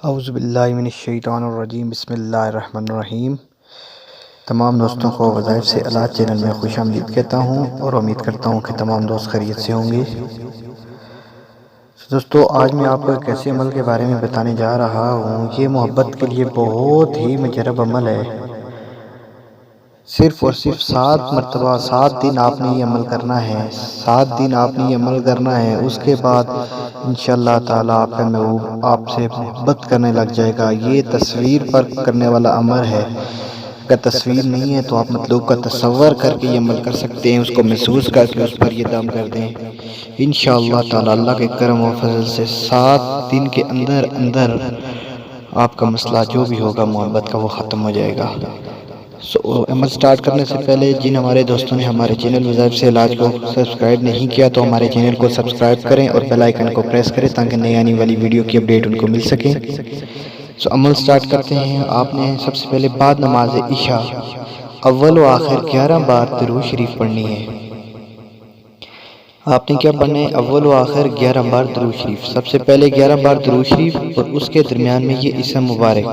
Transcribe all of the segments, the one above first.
औज़ुबिल्लाहिमिनश्शैतानिर्रजीम बिस्मिल्लाहिर्रहमानिर्रहीम। तमाम दोस्तों को वज़ाइफ से अला चैनल में खुश आमदीद कहता हूँ और उम्मीद करता हूँ कि तमाम दोस्त खैरियत से होंगे। दोस्तों, आज मैं आपको एक ऐसे अमल के बारे में बताने जा रहा हूँ। ये मोहब्बत के लिए बहुत ही मुजरब अमल है। सिर्फ़ और सिर्फ 7 मरतबा 7 दिन आपने ये अमल करना है। 7 दिन आपने ये अमल करना है। उसके बाद इंशाअल्लाह ताला आपका महबूब आपसे मोहब्बत करने लग जाएगा। ये तस्वीर पर करने वाला अमल है। अगर तस्वीर नहीं है तो आप मतलब का तसव्वुर करके ये अमल कर सकते हैं, उसको महसूस करके उस पर ये दम कर दें। इंशाअल्लाह ताला अल्लाह के करम और फजल से 7 दिन के अंदर अंदर आपका मसला जो भी होगा मोहब्बत का वो ख़त्म हो जाएगा। अमल स्टार्ट करने से पहले जिन हमारे दोस्तों ने हमारे चैनल वज़ाइफ से इलाज को सब्सक्राइब नहीं किया तो हमारे चैनल को सब्सक्राइब करें और बेल आइकन को प्रेस करें ताकि नई आने वाली वीडियो की अपडेट उनको मिल सके। अमल स्टार्ट करते हैं। आपने सबसे पहले बाद नमाज इशा अव्वल व आखिर 11 बार दुरूद शरीफ पढ़नी है। आपने क्या पढ़ना है? अव्वल व आखिर 11 बार दुरूद शरीफ। सबसे पहले 11 बार दुरूद शरीफ और उसके दरमियान में ये इसम मुबारक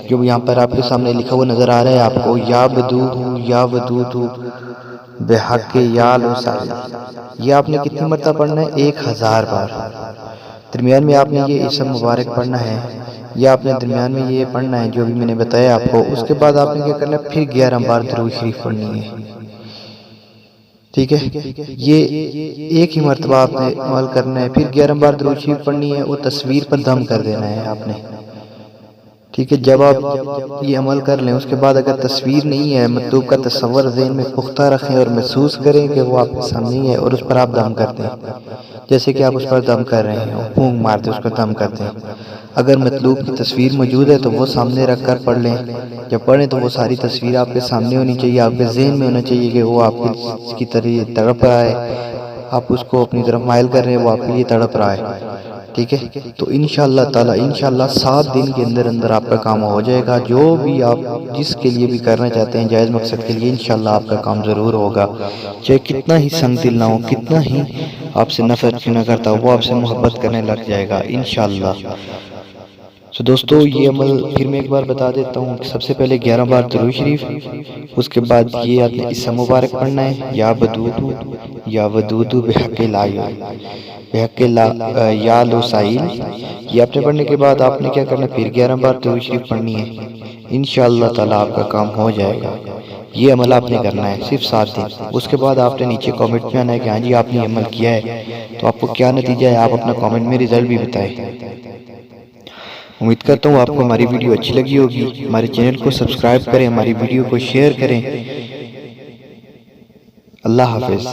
जो यहाँ पर आपके सामने लिखा हुआ नजर आ रहा है आपको, या वदूदू बेहक या लुसाइल। ये आपने कितनी मरतबा पढ़ना है? 1000 बार। दरमियान में आपने ये इसम मुबारक पढ़ना है। या आपने दरमियान में ये पढ़ना है जो भी मैंने बताया आपको। उसके बाद आपने क्या करना है? फिर 11 बार दुरूद शरीफ पढ़नी है। ठीक है, ये एक ही मरतबा आपने अमल करना है। फिर 11 बार दुरूद शरीफ पढ़नी है। वो तस्वीर पर दम कर देना है आपने। ठीक है, जब आप ये अमल कर लें उसके बाद अगर तस्वीर नहीं है मतलूब का तसव्वुर ज़हन में पुख्ता रखें और महसूस करें कि वो आपके सामने ही है और उस पर आप दम करते हैं। जैसे कि आप उस पर दम कर रहे हैं, फूंक मारते उस पर दम करते हैं। अगर मतलूब की तस्वीर मौजूद है तो वो सामने रख कर पढ़ लें। जब पढ़ें तो वो सारी तस्वीर आपके सामने होनी चाहिए, आपके जहन में होना चाहिए कि वो आपकी तरह तड़प रहा है, आप उसको अपनी तरफ माइल कर रहे हैं, वो आपके लिए तड़प रहा है। ठीक है, तो इंशाअल्लाह ताला 7 दिन के अंदर अंदर आपका काम हो जाएगा। जो भी आप जिसके लिए भी करना चाहते हैं जायज़ मकसद के लिए, इंशाअल्लाह आपका काम ज़रूर होगा। चाहे कितना ही संग दिल ना हो, कितना ही आपसे नफरत क्यों ना करता हो, वो आपसे मोहब्बत करने लग जाएगा इंशाअल्लाह। दोस्तों, ये अमल फिर मैं एक बार बता देता हूँ। सबसे पहले 11 बार दुरूद शरीफ, उसके बाद ये आपने इसम मुबारक पढ़ना है, या वदूदू बेहक या लुसाइल। ये आपने पढ़ने के बाद आपने क्या करना है? फिर 11 बार दुरूद शरीफ पढ़नी है। इंशाअल्लाह ताला आपका काम हो जाएगा। ये अमल आपने करना है सिर्फ 7 दिन। उसके बाद आपने नीचे कमेंट में आना है कि हाँ जी आपने अमल किया है, तो आपको क्या नतीजा है आप अपना कमेंट में रिजल्ट भी बताएं। उम्मीद करता हूँ आपको हमारी वीडियो अच्छी लगी होगी। हमारे चैनल को सब्सक्राइब करें, हमारी वीडियो को शेयर करें। अल्लाह हाफिज़।